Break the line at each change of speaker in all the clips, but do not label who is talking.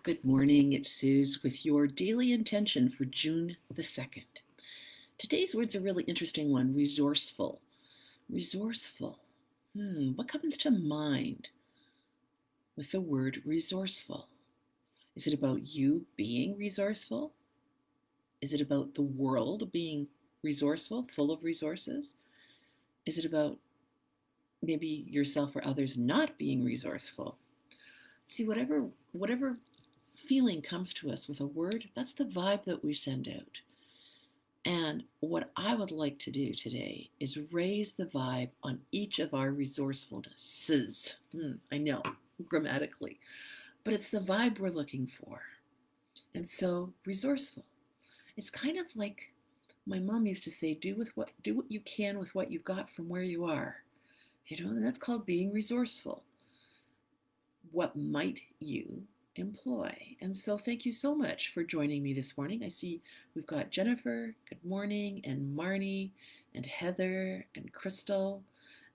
Good morning, it's Suze with your daily intention for June the 2nd. Today's word's a really interesting one, resourceful. Resourceful. What comes to mind with the word resourceful? Is it about you being resourceful? Is it about the world being resourceful, full of resources? Is it about maybe yourself or others not being resourceful? See, whatever feeling comes to us with a word, that's the vibe that we send out. And what I would like to do today is raise the vibe on each of our resourcefulnesses. I know, grammatically, but it's the vibe we're looking for. And so, resourceful. It's kind of like my mom used to say, do what you can with what you've got from where you are. And that's called being resourceful. What might you employ? And so thank you so much for joining me this morning. I see we've got Jennifer, good morning, and Marnie, and Heather, and Crystal,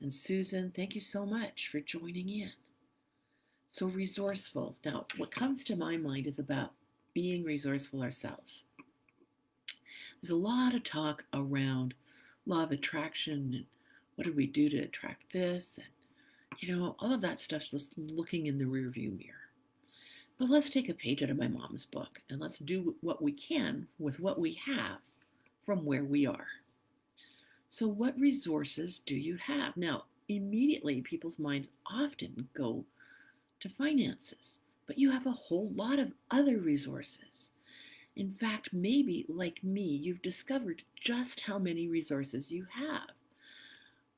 and Susan. Thank you so much for joining in. So resourceful. Now, what comes to my mind is about being resourceful ourselves. There's a lot of talk around law of attraction and what do we do to attract this, and all of that stuff's just looking in the rearview mirror. But let's take a page out of my mom's book and let's do what we can with what we have from where we are. So, what resources do you have? Now, immediately people's minds often go to finances, but you have a whole lot of other resources. In fact, maybe like me, you've discovered just how many resources you have.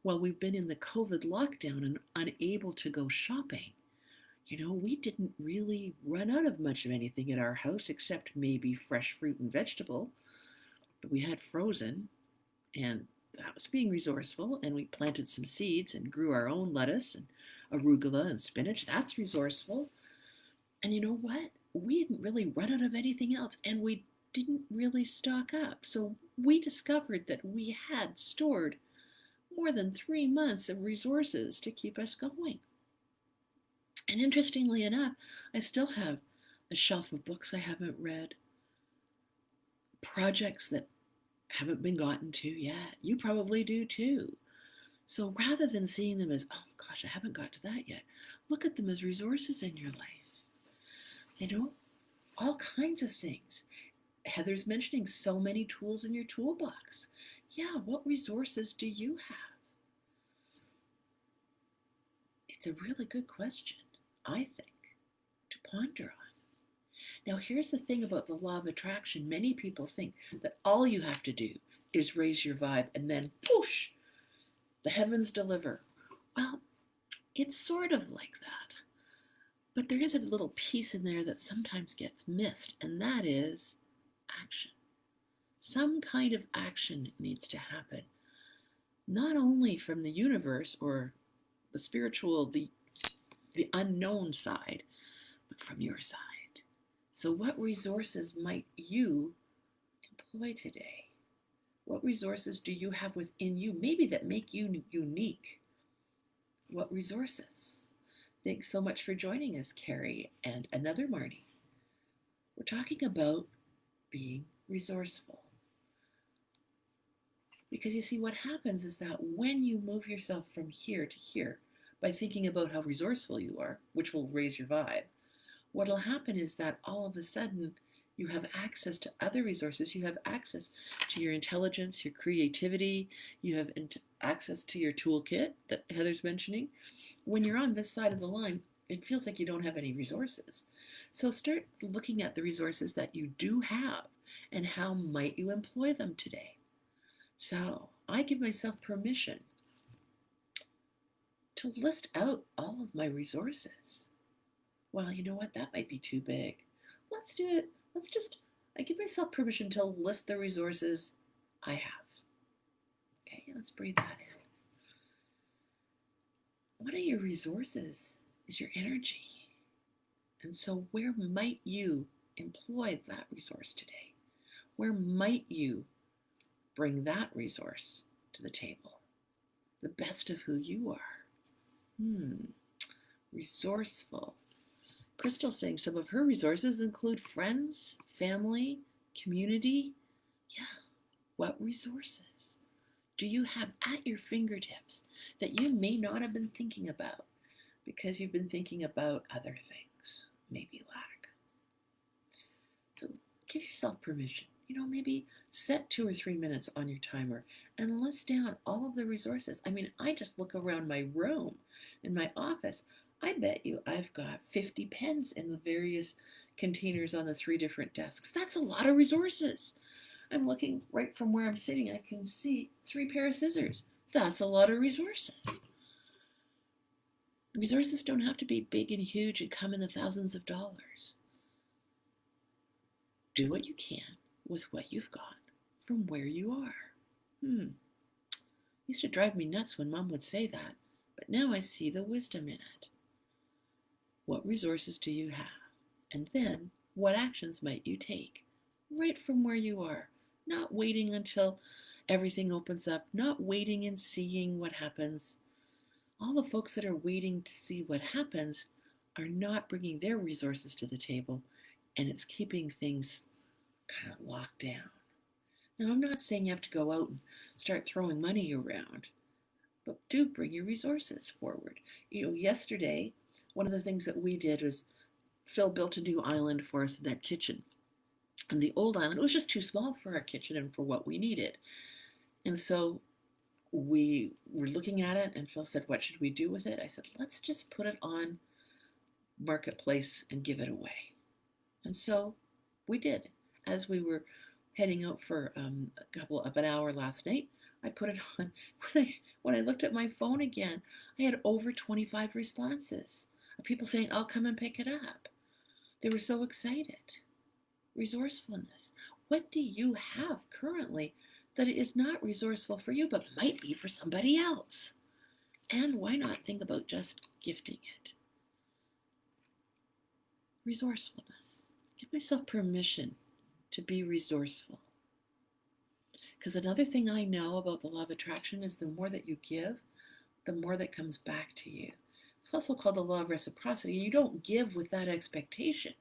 While we've been in the COVID lockdown and unable to go shopping, we didn't really run out of much of anything at our house except maybe fresh fruit and vegetable. But we had frozen, and that was being resourceful. And we planted some seeds and grew our own lettuce and arugula and spinach. That's resourceful. And you know what? We didn't really run out of anything else, and we didn't really stock up. So we discovered that we had stored more than 3 months of resources to keep us going. And interestingly enough, I still have a shelf of books I haven't read, projects that haven't been gotten to yet. You probably do too. So rather than seeing them as, oh gosh, I haven't got to that yet, look at them as resources in your life. All kinds of things. Heather's mentioning so many tools in your toolbox. Yeah, what resources do you have? It's a really good question, I think, to ponder on. Now, here's the thing about the law of attraction. Many people think that all you have to do is raise your vibe and then, whoosh, the heavens deliver. Well, it's sort of like that. But there is a little piece in there that sometimes gets missed, and that is action. Some kind of action needs to happen, not only from the universe or the spiritual, the unknown side, but from your side. So what resources might you employ today? What resources do you have within you, maybe that make you unique? What resources? Thanks so much for joining us, Carrie and another Marty. We're talking about being resourceful. Because you see, what happens is that when you move yourself from here to here, by thinking about how resourceful you are, which will raise your vibe, what will happen is that all of a sudden you have access to other resources. You have access to your intelligence, your creativity. You have access to your toolkit that Heather's mentioning. When you're on this side of the line, it feels like you don't have any resources. So start looking at the resources that you do have and how might you employ them today. So I give myself permission to list out all of my resources. Well, you know what? That might be too big. Let's do it. I give myself permission to list the resources I have. Okay, let's breathe that in. One of your resources is your energy. And so where might you employ that resource today? Where might you bring that resource to the table? The best of who you are. Resourceful. Crystal's saying some of her resources include friends, family, community. Yeah, what resources do you have at your fingertips that you may not have been thinking about because you've been thinking about other things, maybe lack? So give yourself permission. Maybe set 2 or 3 minutes on your timer and list down all of the resources. I mean, I just look around my room in my office. I bet you I've got 50 pens in the various containers on the 3 different desks. That's a lot of resources. I'm looking right from where I'm sitting. I can see 3 pair of scissors. That's a lot of resources. Resources don't have to be big and huge and come in the thousands of dollars. Do what you can with what you've got from where you are. Used to drive me nuts when Mom would say that, but now I see the wisdom in it. What resources do you have? And then, what actions might you take right from where you are? Not waiting until everything opens up, not waiting and seeing what happens. All the folks that are waiting to see what happens are not bringing their resources to the table, and it's keeping things kind of locked down. Now, I'm not saying you have to go out and start throwing money around, but do bring your resources forward. Yesterday, one of the things that we did was Phil built a new island for us in that kitchen. And the old island was just too small for our kitchen and for what we needed. And so we were looking at it, and Phil said, what should we do with it? I said, let's just put it on Marketplace and give it away. And so we did. As we were heading out for a couple of an hour last night, I put it on. When I looked at my phone again, I had over 25 responses of people saying, I'll come and pick it up. They were so excited. Resourcefulness. What do you have currently that is not resourceful for you but might be for somebody else? And why not think about just gifting it? Resourcefulness. Give myself permission to be resourceful. Because another thing I know about the law of attraction is the more that you give, the more that comes back to you. It's also called the law of reciprocity. You don't give with that expectation.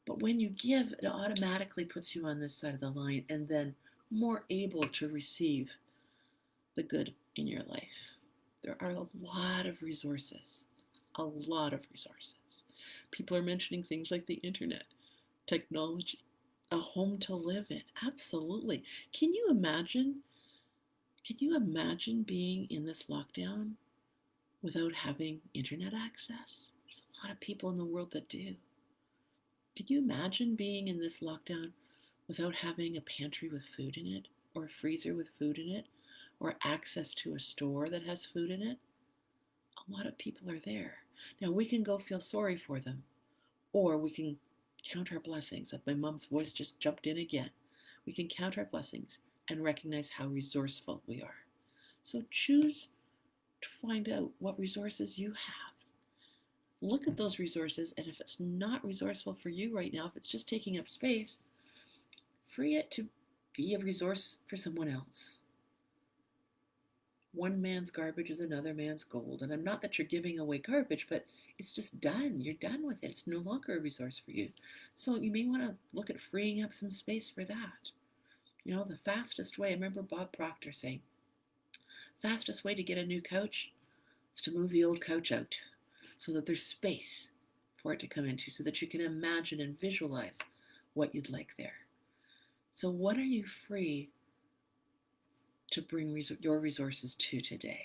But when you give, it automatically puts you on this side of the line and then more able to receive the good in your life. There are a lot of resources, a lot of resources. People are mentioning things like the internet, technology, a home to live in. Absolutely. Can you imagine being in this lockdown without having internet access? There's a lot of people in the world that do. Can you imagine being in this lockdown without having a pantry with food in it, or a freezer with food in it, or access to a store that has food in it? A lot of people are there. Now, we can go feel sorry for them, or we can count our blessings. Like my mom's voice just jumped in again. We can count our blessings and recognize how resourceful we are. So choose to find out what resources you have. Look at those resources, and if it's not resourceful for you right now, if it's just taking up space, free it to be a resource for someone else. One man's garbage is another man's gold. And I'm not that you're giving away garbage, but it's just done. You're done with it. It's no longer a resource for you. So you may want to look at freeing up some space for that. The fastest way, I remember Bob Proctor saying, fastest way to get a new couch is to move the old couch out so that there's space for it to come into, so that you can imagine and visualize what you'd like there. So what are you free to bring your resources to today?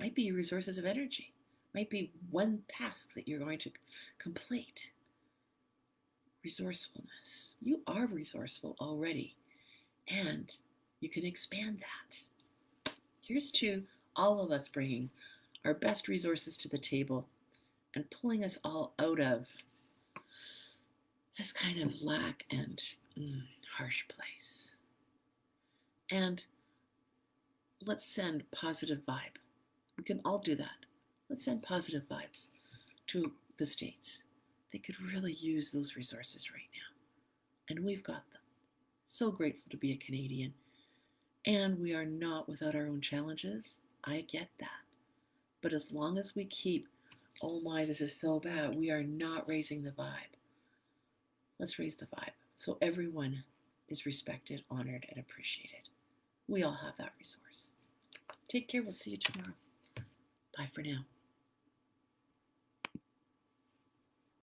Might be resources of energy. Might be one task that you're going to complete. Resourcefulness. You are resourceful already, and you can expand that. Here's to all of us bringing our best resources to the table and pulling us all out of this kind of lack and harsh place. And let's send positive vibe. We can all do that. Let's send positive vibes to the States. They could really use those resources right now. And we've got them. So grateful to be a Canadian. And we are not without our own challenges. I get that. But as long as we keep Oh my, this is so bad. We are not raising the vibe. Let's raise the vibe so everyone is respected, honored, and appreciated. We all have that resource. Take care. We'll see you tomorrow. Bye for now.